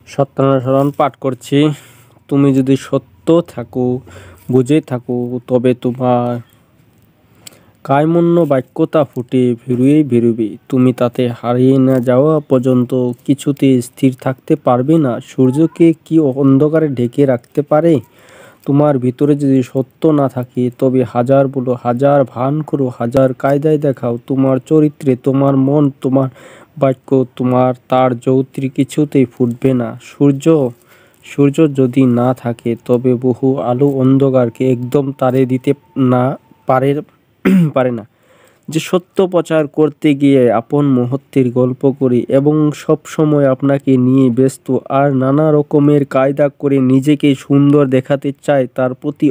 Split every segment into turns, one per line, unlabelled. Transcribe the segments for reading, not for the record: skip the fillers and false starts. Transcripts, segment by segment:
সত্যানুসরণ পাঠ করছি। তুমি যদি সত্য থাকো, বুঝে থাকো, তবে তোমার কায়মন্য বাক্যতা ফুটে বেরুবে। তুমি তাতে হারিয়ে না যাওয়া পর্যন্ত কিছুতে স্থির থাকতে পারবে না। সূর্যকে কি অন্ধকারে ঢেকে রাখতে পারে? তোমার ভিতরে যদি সত্য না থাকে, তবে হাজার বলো, হাজার ভান করো, হাজার কায়দায় দেখাও, তোমার চরিত্রে, তোমার মন, তোমার বাক্য, তোমার তার জ্যোতি কিছুতেই ফুটবে না। সূর্য যদি না থাকে, তবে বহু আলো অন্ধকারকে একদম তাড়ে দিতে না পারে না। যে সত্য প্রচার করতে গিয়ে আপন মহত্বের গল্প করি এবং সব সময় আপনাকে নিয়ে ব্যস্ত আর নানা রকমের কায়দা করে নিজেকে সুন্দর দেখাতে চায়, তার প্রতি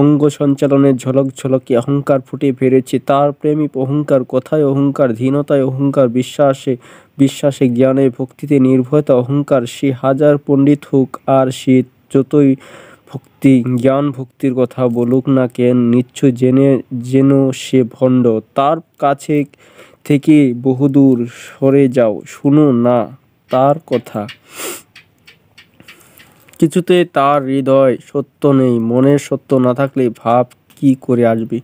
অঙ্গ সঞ্চালনের ঝলকে অহংকার ফুটে বেড়েছে। তার প্রেমী অহংকার, কথায় অহংকার, ধীনতায় অহংকার, বিশ্বাসে জ্ঞানে ভক্তিতে নির্ভয়তা অহংকার। সে হাজার পণ্ডিত হোক আর সে যতই জ্ঞান ভক্তির কথা বলুক না কেন, নিশ্চয় যেন সে ভণ্ড। তার কাছে থেকে বহুদূর সরে যাও, শুনো না তার কথা। কিছুতে তার হৃদয় সত্য নেই। মনের সত্য না থাকলে ভাব কি করে আসবে?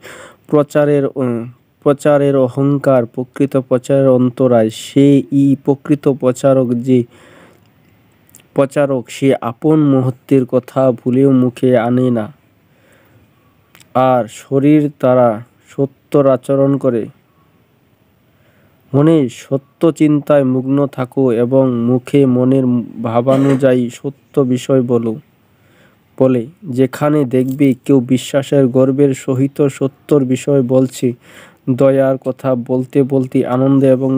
প্রচারের অহংকার, প্রকৃত প্রচারের অন্তরায়। সেই প্রকৃত প্রচারক সে আপন মহত্বের কথা ভুলেও মুখে আনে না, আর শরীর দ্বারা সত্যর আচরণ করে। মনে সত্য চিন্তায় মগ্ন থাকো এবং মুখে মনের ভাবানুযায়ী সত্য বিষয় বলে। যেখানে দেখবে কেউ বিশ্বাসের গর্বের সহিত সত্যর বিষয় বলছে, দয়ার কথা বলতে বলতে আনন্দে এবং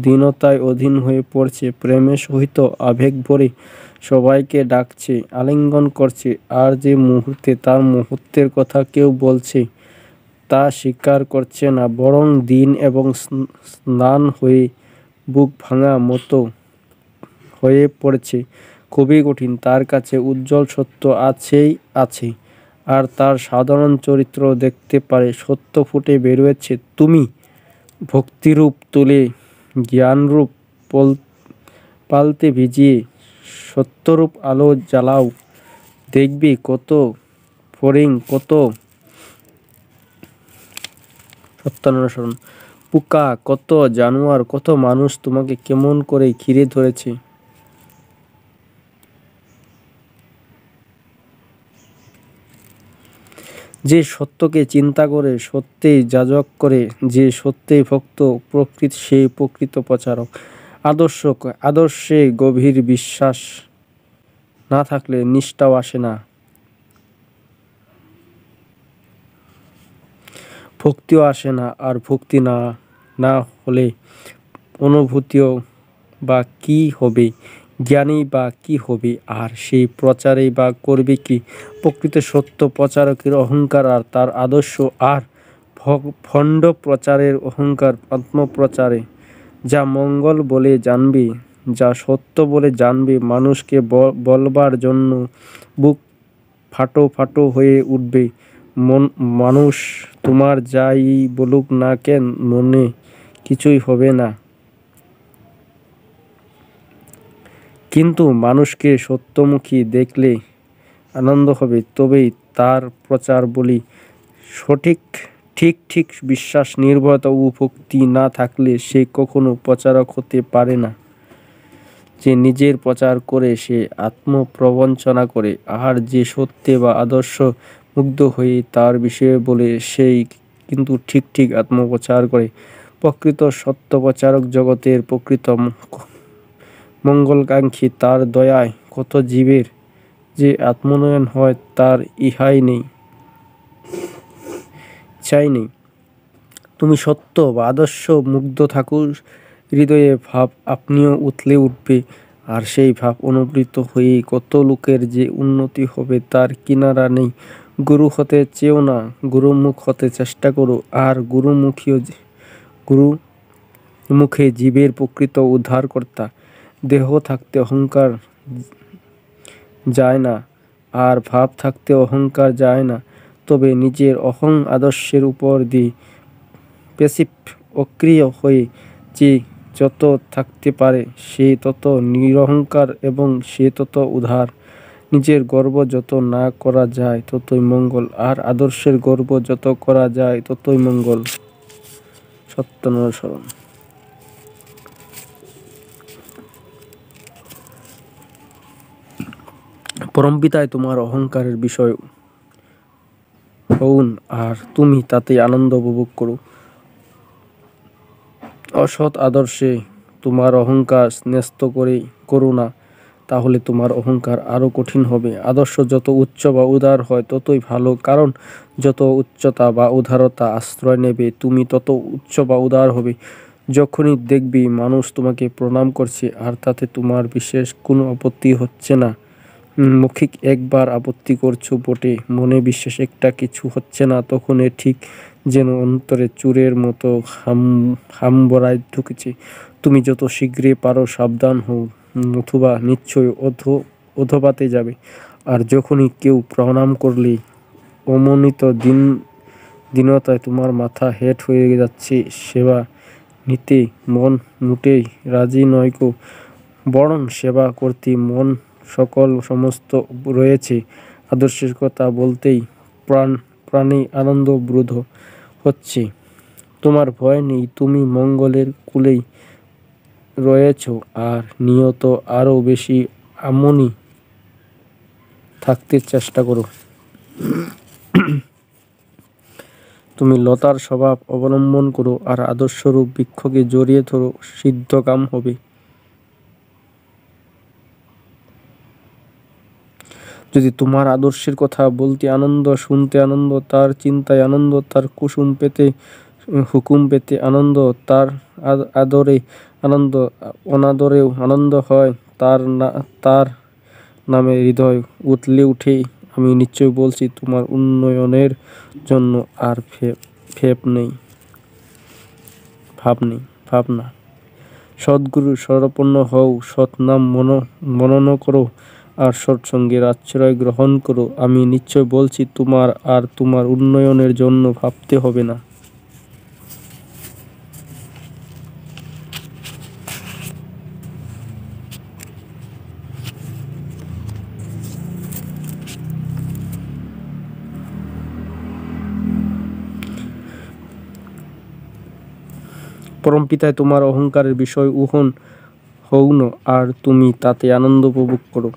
দীনতায় অধীন হয়ে পড়ছে, প্রেমের সহিত আবেগ ভরে সবাইকে ডাকছে, আলিঙ্গন করছে, আর যে মুহূর্তে তার মুহূর্তের কথা কেউ বলছে, তা স্বীকার করছে না, বরং দীন এবং স্নান হয়ে বুক ভাঙা মতো হয়ে পড়ছে, খুবই কঠিন। তার কাছে উজ্জ্বল সত্য আছে, আর তার সাধারণ চরিত্র দেখতে পারে। সত্য ফুটে বেরোচ্ছে। তুমি ভক্তিরূপ তুলে জ্ঞানরূপ পালতে ভিজিয়ে সত্যরূপ আলো জ্বালাও, দেখবি কত ফড়িং, কত সত্যানুসরণ পোকা, কত জানোয়ার, কত মানুষ তোমাকে কেমন করে ঘিরে ধরেছে। যে সত্যকে চিন্তা করে, সত্যেই যাজক করে, যে সত্যেই ভক্ত, সেই প্রকৃত প্রচারক। আদর্শে গভীর বিশ্বাস না থাকলে নিষ্ঠাও আসে না, ভক্তিও আসে না, আর ভক্তি না হলে অনুভূতিও বা কি হবে, জ্ঞানী বা কি হবে, আর সেই প্রচারেই বা করবে কি? প্রকৃত সত্য প্রচারকের অহংকার আর তার আদর্শ, আর ভণ্ড প্রচারের অহংকার আত্মপ্রচারে। যা মঙ্গল বলে জানবে, যা সত্য বলে জানবে, মানুষকে বলবার জন্য বুক ফাটো হয়ে উঠবে। মানুষ তোমার যাই বলুক না কেন, মনে কিছুই হবে না। কিন্তু মানুষকে সত্যমুখী দেখলে আনন্দ হবে। তবেই তার প্রচার বলি ঠিক বিশ্বাস, নির্ভরতা ও ভক্তি না থাকলে সে কখনো প্রচারক হতে পারে না। যে নিজের প্রচার করে সে আত্মপ্রবঞ্চনা করে, আর যে সত্যে বা আদর্শ মুগ্ধ হয়ে তার বিষয়ে বলে, সেই কিন্তু ঠিক আত্মপ্রচার করে। প্রকৃত সত্য প্রচারক জগতের প্রকৃত মঙ্গলকাঙ্ক্ষী। তার দয়ায় কত জীবের যে আত্মোন্নয়ন হয়, তার ইচ্ছাই নেই। তুমি সত্য বা আদর্শ মুগ্ধ থাকো, হৃদয়ে ভাব আপনিও উথলে উঠবে, আর সেই ভাব অনুপ্রীত হয়ে কত লোকের যে উন্নতি হবে তার কিনারা নেই। গুরু হতে চেও না, গুরুমুখ হতে চেষ্টা করো, আর গুরুমুখে জীবের প্রকৃত উদ্ধারকর্তা। দেহ থাকতে অহংকার যায় না, আর ভাব থাকতে অহংকার যায় না, তবে নিজের আদর্শের উপর দিয়ে প্যাসিভ অক্রিয় হয়ে যে যত থাকতে পারে সে তত নিরহংকার এবং সে তত উদার। নিজের গর্ব যত না করা যায় ততই মঙ্গল, আর আদর্শের গর্ব যত করা যায় ততই মঙ্গল। সত্যানুসরণ। পরমপিতায় তোমার অহংকারের বিষয় হউন, আর তুমি তাতে আনন্দ উপভোগ করো। অসৎ আদর্শে তোমার অহংকার ন্যস্ত করো না, তাহলে তোমার অহংকার আরো কঠিন হবে। আদর্শ যত উচ্চ বা উদার হয় ততই ভালো, কারণ যত উচ্চতা বা উদারতা আশ্রয় নেবে তুমি তত উচ্চ বা উদার হবে। যখনই দেখবি মানুষ তোমাকে প্রণাম করছে আর তাতে তোমার বিশেষ কোনো আপত্তি হচ্ছে না, মৌখিক একবার আপত্তি করছো বটে, মনে বিশেষ একটা কিছু হচ্ছে না, তখন এ ঠিক যেন অন্তরে চোরের মতো হামবড়ায় ঢুকেছে। তুমি যত শীঘ্রই পারো সাবধান হও, অথবা নিশ্চয়ই অধোপাতে যাবে। আর যখনই কেউ প্রণাম করলে অমনিত দীনতায় তোমার মাথা হেঁট হয়ে যাচ্ছে, সেবা নিতে মন মোটেই রাজি নয় গো, বরং সেবা করতে মন সমস্ত রয়েছে। আদর্শের কথা বলতেই প্রাণে আনন্দ বোধ হচ্ছে। তোমার ভয় নেই, তুমি মঙ্গলের কূলেই রয়েছ, আর নিয়ত আরো বেশি এমনই থাকতে চেষ্টা করো। তুমি লতার স্বভাব অবলম্বন করো, আর আদর্শরূপ বৃক্ষকে জড়িয়ে ধরো, সিদ্ধ কাম হবে। যদি তোমার আদর্শের কথা বলতে আনন্দ, শুনতে আনন্দ, তার চিন্তায় আনন্দ, তার হুকুম পেতে আনন্দ, তার আদরে আনন্দ, অনাদরেও আনন্দ হয়, তার নামে হৃদয় উতলে উঠে, আমি নিশ্চয় বলছি তোমার উন্নয়নের জন্য আর ভাবনা। সদ্গুরু শরণাপন্ন হও, সৎনাম মনন করো, আর সৎসঙ্গের আশ্রয় গ্রহণ করো। আমি নিশ্চয় বলছি তোমার আর তোমার উন্নয়নের জন্য ভাবতে হবে না। পরমপিতায় তোমার অহংকারের বিষয় হউন, আর তুমি তাতে আনন্দ উপভোগ করো।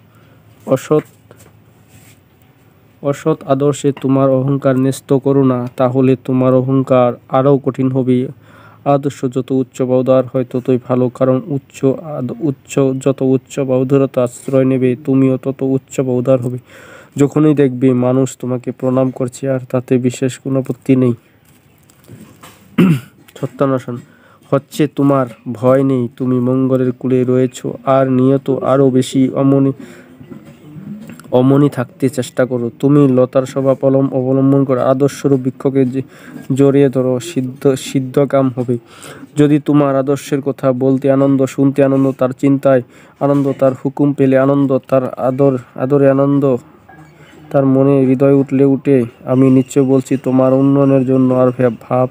অসৎ আদর্শে তোমার অহংকার ন্যস্ত করো না, তাহলে তোমার অহংকার আরও কঠিন হবে। আদর্শ যত উচ্চ বা উদার হয় ততই ভালো, কারণ যত উচ্চ বা উদারতা আশ্রয় নেবে তুমিও তত উচ্চ বা উদার হবে। যখনই দেখবে মানুষ তোমাকে প্রণাম করছে আর তাতে বিশেষ কোনো আপত্তি নেই, সত্যান্বেষণ হচ্ছে, তোমার ভয় নেই, তুমি মঙ্গলের কূলে রয়েছ, আর নিয়ত আরো বেশি অমনি থাকতে চেষ্টা করো। তুমি লতার স্বভাব অবলম্বন করো, আদর্শরূপ বৃক্ষকে জড়িয়ে ধরো, সিদ্ধ কাম হবে। যদি তোমার আদর্শের কথা বলতে আনন্দ, শুনতে আনন্দ, তার চিন্তায় আনন্দ, তার হুকুম পেলে আনন্দ, তার আদরে আনন্দ, তার মনে হৃদয় উঠলে উঠে, আমি নিশ্চয় বলছি তোমার উন্নয়নের জন্য আর ভাব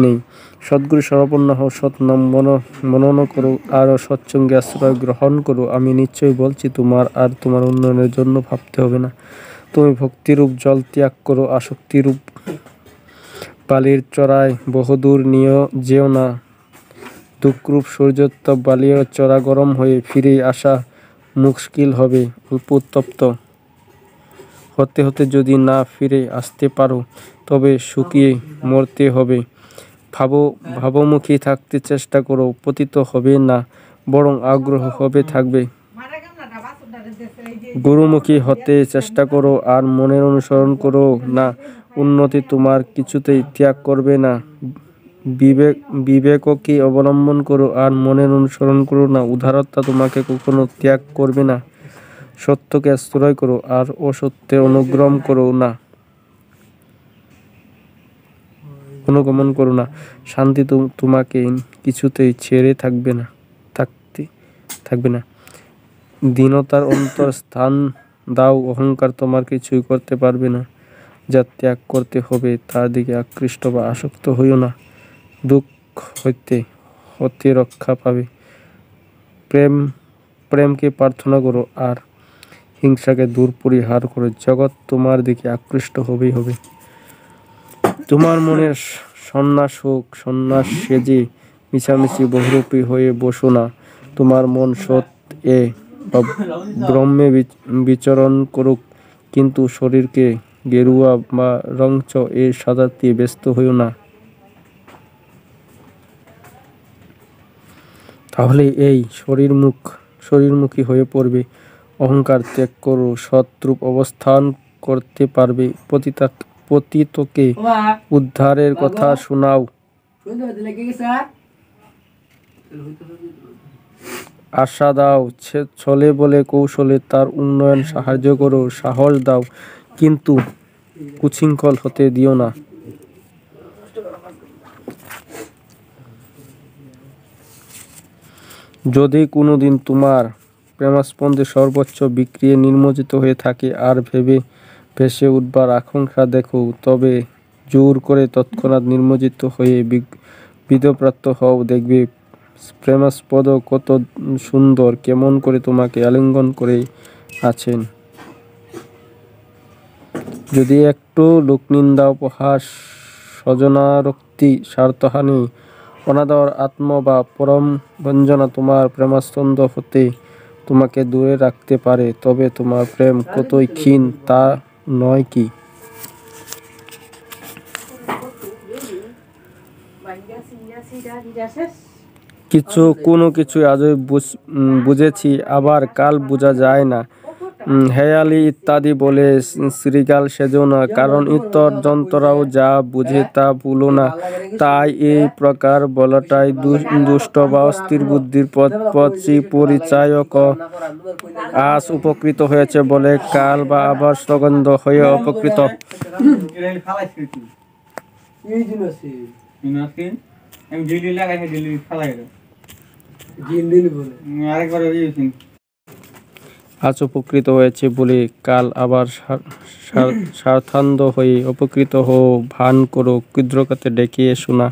নেই। সদ্গুরু শরণাপন্ন হও, সৎনাম মনন করো, আর সৎসঙ্গে আশ্রয় গ্রহণ করো। আমি নিশ্চয় বলছি তোমার আর তোমার উন্নয়নের জন্য ভাবতে হবে না। তুমি ভক্তিরূপ জল ত্যাগ করো, আসক্তিরূপ বালির চড়ায় বহুদূর যেও না। দুঃখরূপ সূর্যোত্তপ বালির চড়া গরম হয়ে ফিরে আসা মুশকিল হবে। অল্প উত্তপ্ত হতে হতে যদি না ফিরে আসতে পারো, তবে শুকিয়ে মরতে হবে। ভাবমুখী থাকতে চেষ্টা করো, পতিত হবে না, বরং আগ্রহ থাকবে। গুরুমুখী হতে চেষ্টা করো, আর মনের অনুসরণ করো না। উন্নতি তোমার কিছুতেই ত্যাগ করবে না। বিবেককে অবলম্বন করো, আর মনের অনুসরণ করো না। উদারতা তোমাকে কখনো ত্যাগ করবে না। সত্যকে আশ্রয় করো, আর অসত্যে অনুগমন করো না। শান্তি তোমাকে কিছুতেই ছেড়ে থাকবে না। দীনতার অন্তর স্থান দাও, অহংকার তোমার কিছুই করতে পারবে না। যা ত্যাগ করতে হবে তার দিকে আকৃষ্ট বা আসক্ত হইও না। দুঃখ হতে রক্ষা পাবে। প্রেমকে প্রার্থনা করো আর হিংসাকে দূর পরিহার করো। জগৎ তোমার দিকে আকৃষ্ট হবেই হবে। তোমার মনের সন্ন্যাস হোক, সন্ন্যাস সেজে মিছামিছি বহুরূপী হয়ে বসো না। তোমার মন সৎ এ বা ব্রহ্মে বিচরণ করুক, কিন্তু শরীরকে গেরুয়া বা রংচ এ সাজাতে ব্যস্ত হইও না। তাহলে এই শরীরমুখী হয়ে পড়বে। অহংকার ত্যাগ করো, সৎরূপ অবস্থান করতে পারবে। পতিতকে উদ্ধারের কথা শোনাও। আশা দাও, ছলে বলে কৌশলে তার উন্নয়ন সাহায্য করো। সাহস দাও, কিন্তু উচ্ছৃঙ্খল হতে দিও না। যদি কোনোদিন তোমার প্রেমস্পন্দে সর্বোচ্চ বিক্রিয়ে নির্মজিত হয়ে থাকে আর ভেসে উঠবার আকাঙ্ক্ষা দেখো, তবে জোর করে তৎক্ষণাৎ নির্মজিত হয়ে বিধপ্রাপ্ত হও। দেখবে প্রেমাস্পদ কত সুন্দর, কেমন করে তোমাকে আলিঙ্গন করে আছেন। যদি একটু লোকনিন্দা, উপহাস, স্বজনারক্তি, স্বার্থহানি, অনাদর, আত্ম বা পরম বঞ্চনা তোমার প্রেমাস্পন্দ হতে তোমাকে দূরে রাখতে পারে, তবে তোমার প্রেম কতই ক্ষীণ তা নয় কি? কোনো কিছু আজই বুঝেছি, আবার কাল বোঝা যায় না। হেয়ালি ইত্যাদি বলে শৃগাল সেজো না, কারণ ইতর যন্ত্ররাও যা বুঝে তা ভুলো না। তাই এই প্রকার বলাটাই দুষ্ট বা অস্থির বুদ্ধির পরিচায়ক। আজ উপকৃত হয়েছে বলে কাল বা আবার সগন্ধ হয়ে অপকৃত। আজ উপকৃত হয়েছে বলে কাল আবার স্বার্থান্ধ হয়ে অপকৃত ভান করো। ক্ষুদ্রকাতে ডেকে এসো না।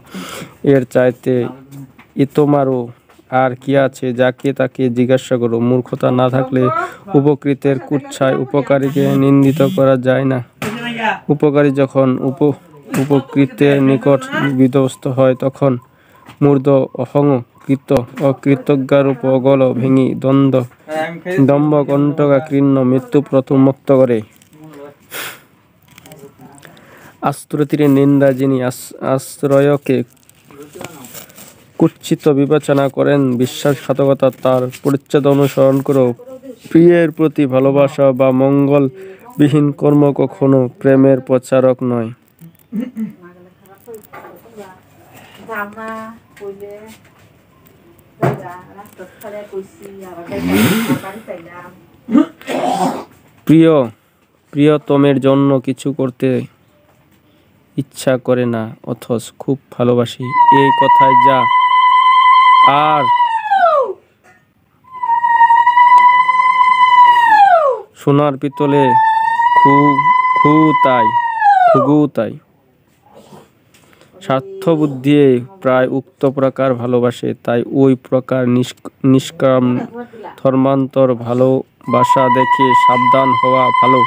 এর চাইতে ইতোমারও আর কি আছে? যাকে তাকে জিজ্ঞাসা করো। মূর্খতা না থাকলে উপকৃতের কুৎসায় উপকারীকে নিন্দিত করা যায় না। উপকারী যখন উপকৃতের নিকট বিধ্বস্ত হয়, তখন মূর্ধ অকৃতজ্ঞারূপ অগল ভেঙি দম্ভ কণ্টকা কীর্ণ মৃত্যু প্রথম মুক্ত করে। আশ্রয়তীরে নিন্দা, যিনি আশ্রয়কে কুৎসিত বিবেচনা করেন, বিশ্বাসঘাতকতা, তার পরিচ্ছেদ অনুসরণ করো। প্রিয়ের প্রতি ভালোবাসা বা মঙ্গলবিহীন কর্ম কখনো প্রেমের প্রচারক নয়। প্রিয়তমের জন্য কিছু করতে ইচ্ছা করে না, অথচ খুব ভালোবাসি, এই কথায় যা, আর সোনার পিতলে খুগু তাই। স্বার্থবুদ্ধি প্রায় উক্ত প্রকার ভালোবাসে, তাই ওই প্রকার নিষ্কাম ধর্মান্তর ভালোবাসা দেখে সাবধান হওয়া ভালো,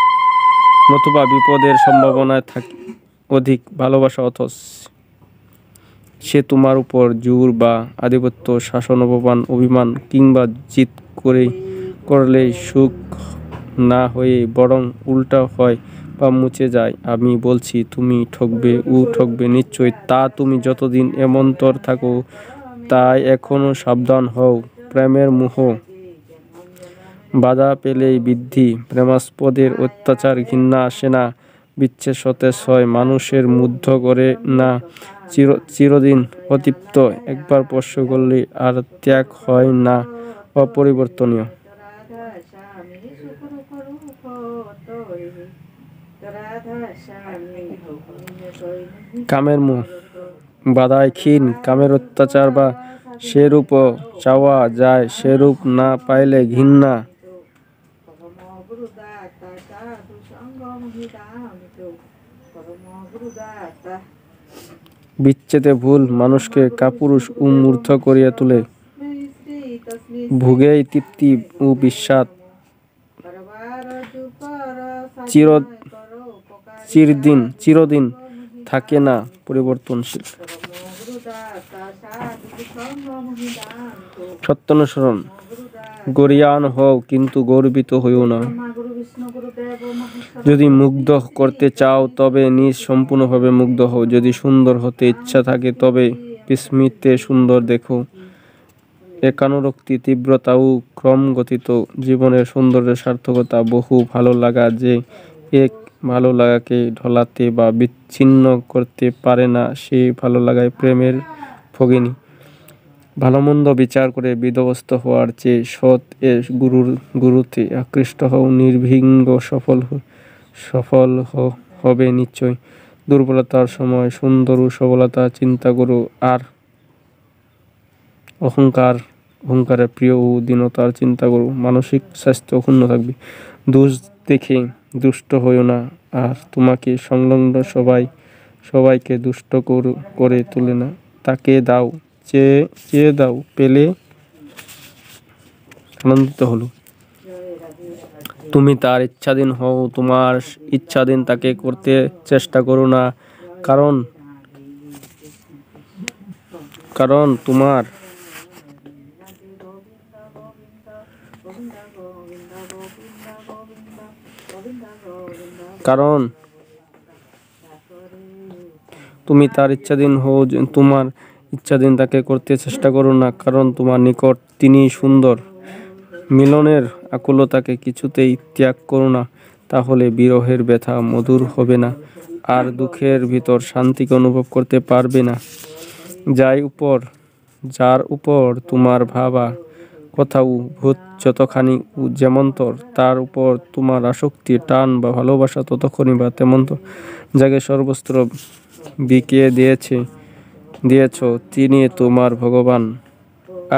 নতুবা বিপদের সম্ভাবনায় অধিক ভালোবাসা, অথচ সে তোমার উপর জোর বা আধিপত্য, শাসন, অভিমান কিংবা জিদ করলে সুখ না হয়ে বরং উল্টা হয় বা মুছে যায়। আমি বলছি, তুমি ঠকবে, ও ঠকবে নিশ্চয়। তা তুমি যতদিন এমন্তর থাকো, তাই এখনো সাবধান হও। প্রেমের মোহ বাধা পেলেই বৃদ্ধি, প্রেমাস্পদের অত্যাচার ঘৃণা আসে না, বিচ্ছেদ সতেজ হয়, মানুষের মুগ্ধ করে না, চিরদিন অতৃপ্ত, একবার স্পর্শ করলে আর ত্যাগ হয় না, অপরিবর্তনীয়। কামের মোহ বাধায় ক্ষীণ, কামের অত্যাচার বা সেরূপ চাওয়া যায়, সেরূপ না পাইলে ঘৃণা। বিচ্ছেদে ভুল মানুষকে কাপুরুষ ও মূর্খ করিয়া তোলে। ভোগেই তৃপ্তি ও বিস্বাদ চিরদিন থাকে না, পরিবর্তনশীল। সত্যানুসরণ। গরীয়ান হও কিন্তু গর্বিত হইও না। যদি মুগ্ধ করতে চাও তবে নিজ সম্পূর্ণভাবে মুগ্ধ হও। যদি সুন্দর হতে ইচ্ছা থাকে তবে বিস্মৃতে সুন্দর দেখো। একানুরক্তি, তীব্রতা ও ক্রমগতিত জীবনের সৌন্দর্যের সার্থকতা। বহু ভালো লাগা যে এক ভালো লাগাকে ঢলাতে বা বিচ্ছিন্ন করতে পারে না, সেই ভালো লাগায় প্রেমের ভগিনী। ভালো মন্দ বিচার করে বিধ্বস্ত হওয়ার চেয়ে সৎ এ গুরুতে আকৃষ্ট হও। নির্বিঘ্ন সফল হবে নিশ্চয়। দুর্বলতার সময় সুন্দর ও সবলতা চিন্তা করো, আর অহংকারের প্রিয় ও দীনতার চিন্তা করো। মানসিক স্বাস্থ্য অক্ষুণ্ণ থাকবে। দোষ দেখে দুষ্ট হইও না, আর তোমাকে সংলগ্ন সবাইকে দুষ্ট করে তোলে না। তাকে দাও, চেয়ে দাও, পেলে আনন্দিত হলো। তুমি তার ইচ্ছাধীন হও, তোমার ইচ্ছাধীন তাকে করতে চেষ্টা করো না, কারণ তোমার তুমি তার ইচ্ছাধীন হও, তোমার ইচ্ছাধীন তাকে করতে চেষ্টা করো না, কারণ তোমার নিকট তিনি সুন্দর। মিলনের আকুলতাকে কিছুতেই ত্যাগ করো না, তাহলে বিরহের ব্যথা মধুর হবে না, আর দুঃখের ভিতর শান্তিকে অনুভব করতে পারবে না। যার উপর তোমার ভাবা কথা ও ভূত যতখানি যেমন্তর, তার উপর তোমার আসক্তি, টান বা ভালোবাসা ততক্ষণই বা তেমন্তর। যাকে সর্বস্ত্র বিকিয়ে দিয়েছ, তিনি তোমার ভগবান,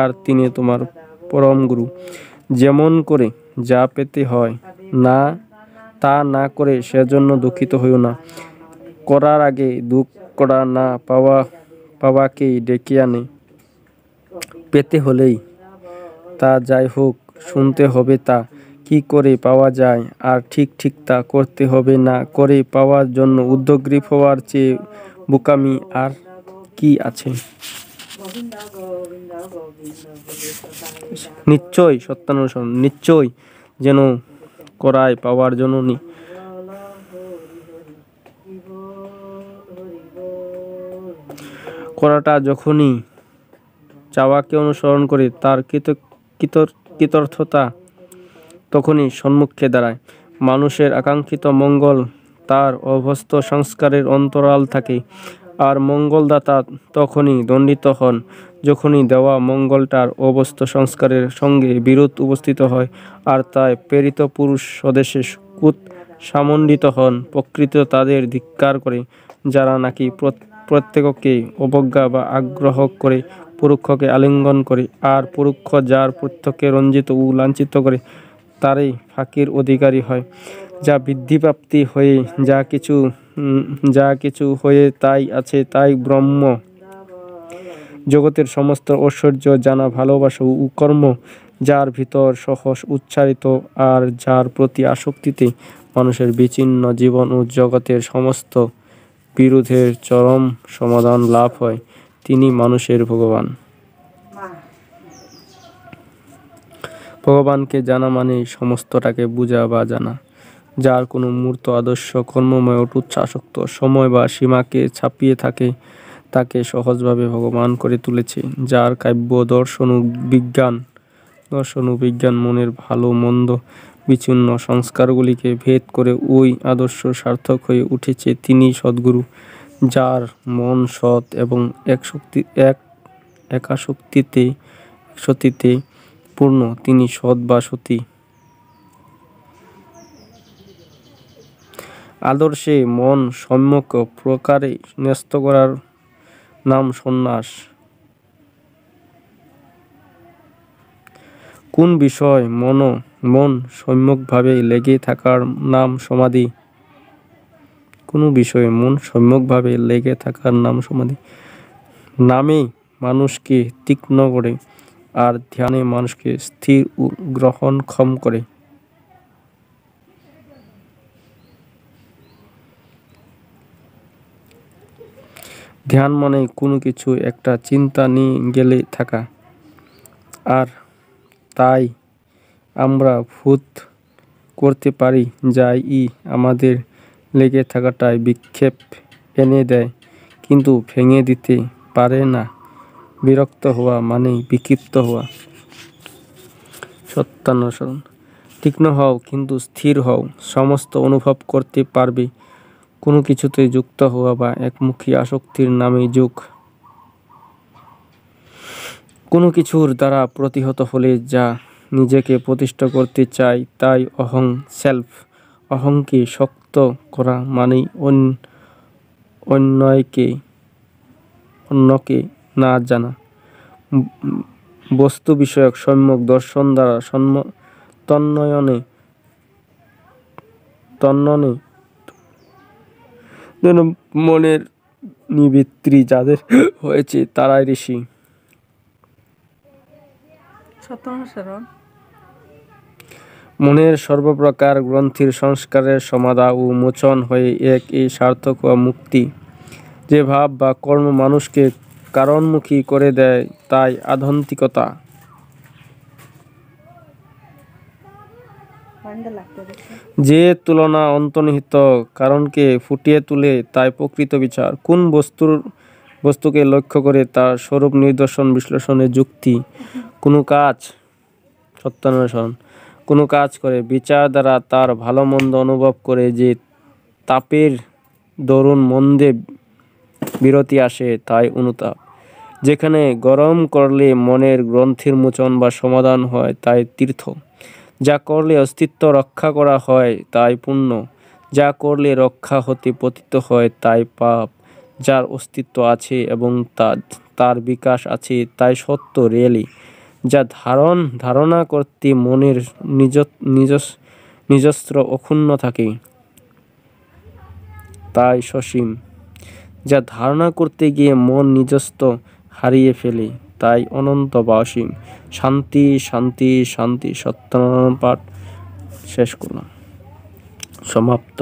আর তিনি তোমার পরম গুরু। যেমন করে যা পেতে হয় তা না করে সেজন্য দুঃখিত হইও না। করার আগে দুঃখ করা না পাওয়াকেই ডেকে আনে। পেতে হলেই তা যাই হোক, শুনতে হবে তা কি করে পাওয়া যায়, আর ঠিক তা করতে হবে। না করে পাওয়ার জন্য উদ্গ্রীব হওয়ার চেয়ে বোকামি আর কি আছে? নিশ্চয় সত্যানুসরণ, নিশ্চয় যেন করায় পাওয়ার জন্য নি। করাটা যখনই চাওয়াকে অনুসরণ করে, তার কৃতার্থতা তখনই সম্মুখে দাঁড়ায়। মানুষের আকাঙ্ক্ষিত মঙ্গল তার অভ্যস্ত সংস্কারের অন্তরাল থাকে, আর মঙ্গলদাতা তখনই দণ্ডিত হন যখনই দেওয়া মঙ্গলটার অভ্যস্ত সংস্কারের সঙ্গে বিরোধ উপস্থিত হয়, আর তাই প্রেরিত পুরুষ স্বদেশে সামণ্ডিত হন। প্রকৃতি তাদের ধিক্কার করে, যারা নাকি প্রত্যেককে অবজ্ঞা বা আগ্রহ করে, পরোক্ষকে আলিঙ্গন করে, আর পরোক্ষ যার প্রত্যক্ষকে রঞ্জিত ও লাঞ্ছিত করে, তারই ফাঁকির অধিকারী হয়। যা বৃদ্ধিপ্রাপ্তি হয়ে যা কিছু হয়ে তাই আছে, তাই ব্রহ্ম। জগতের সমস্ত ঐশ্বর্য জানা, ভালোবাসা ও কর্ম যার ভিতর সহজ উচ্চারিত, আর যার প্রতি আসক্তিতে মানুষের বিচ্ছিন্ন জীবন ও জগতের সমস্ত বিরোধের চরম সমাধান লাভ হয়, তিনি মানুষের ভগবান। ভগবানকে জানা মানে সমস্তটাকে বুঝা বা জানা। যার কোনো মূর্ত আদর্শ কর্মময় অটুট আসক্ত, সময় বা সীমাকে ছাপিয়ে থাকে, তাকে সহজভাবে ভগবান করে তুলেছে। যার কাব্য দর্শন ও বিজ্ঞান মনের ভালো মন্দ বিচ্ছিন্ন সংস্কারগুলিকে ভেদ করে ওই আদর্শ সার্থক হয়ে উঠেছে, তিনি সদ্গুরু। যার মন সৎ এবং একাসক্তিতে পূর্ণ, তিনি সৎ বা সতী। আদর্শে মন সম্যক প্রকারে ন্যস্ত করার নাম সন্ন্যাস। কোন বিষয় মন সম্যকভাবে লেগে থাকার নাম সমাধি। কোনো বিষয়ে মন সম্যকভাবে লেগে থাকার নাম সমাধি। নামে মানুষকে তীক্ষ্ণ করে, আর ধ্যানে মানুষকে স্থির ও গ্রহণক্ষম করে। ধ্যান মানে কোনো কিছু একটা চিন্তা নিয়ে গেলে থাকা, আর তাই আমরা ভূত করতে পারি যাই আমাদের লেগে থাকাটায় বিক্ষেপ এনে দেয়, কিন্তু ভেঙে দিতে পারে না। বিরক্ত হওয়া মানেই বিক্ষিপ্ত হওয়া। সত্যানুসরণ। তীক্ষ্ণ হও, কিন্তু স্থির হও। সমস্ত অনুভব করতে পারবে। কোনো কিছুতে যুক্ত হওয়া বা একমুখী আসক্তির নামই যোগ। কোনো কিছুর দ্বারা প্রতিহত হলে যা নিজেকে প্রতিষ্ঠা করতে চায় তাই অহং, সেলফ। অহংকে শক্ত করা মানেই অন্যকে না জানা। বস্তু বিষয়ক সম্যক দর্শন দ্বারা তন্মনে যেন মনের নিবৃত্তি যাদের হয়েছে তারাই ঋষি। মনের সর্বপ্রকার গ্রন্থির সংস্কারের সমাধা ও মোচন হয়ে এই সার্থক হওয়া মুক্তি। যে ভাব বা কর্ম মানুষকে কারণমুখী করে দেয় তাই আধ্যাত্মিকতা। যে তুলনা অন্তর্নিহিত কারণকে ফুটিয়ে তুলে তাই প্রকৃত বিচার। কোন বস্তুকে লক্ষ্য করে তার স্বরূপ নিদর্শন বিশ্লেষণের যুক্তি। কোনো কাজ সত্যান্বেষণ। কোনো কাজ করে বিচার দ্বারা তার ভালো মন্দ অনুভব করে যে তাপের দরুন মন্দে বিরতি আসে তাই অনুতাপ। যেখানে গরম করলে মনের গ্রন্থির মোচন বা সমাধান হয় তাই তীর্থ। যা করলে অস্তিত্ব রক্ষা করা হয় তাই পুণ্য। যা করলে রক্ষা হতে পতিত হয় তাই পাপ। যার অস্তিত্ব আছে এবং তার বিকাশ আছে তাই সত্য, রিয়েলি। যা ধারণা করতে মনের নিজস্ব অক্ষুণ্ণ থাকে তাই সসীম। যা ধারণা করতে গিয়ে মন নিজস্ব হারিয়ে ফেলে তাই অনন্ত বা অসীম। শান্তি, শান্তি, শান্তি। সত্যনারায়ণ পাঠ শেষ করলাম। সমাপ্ত।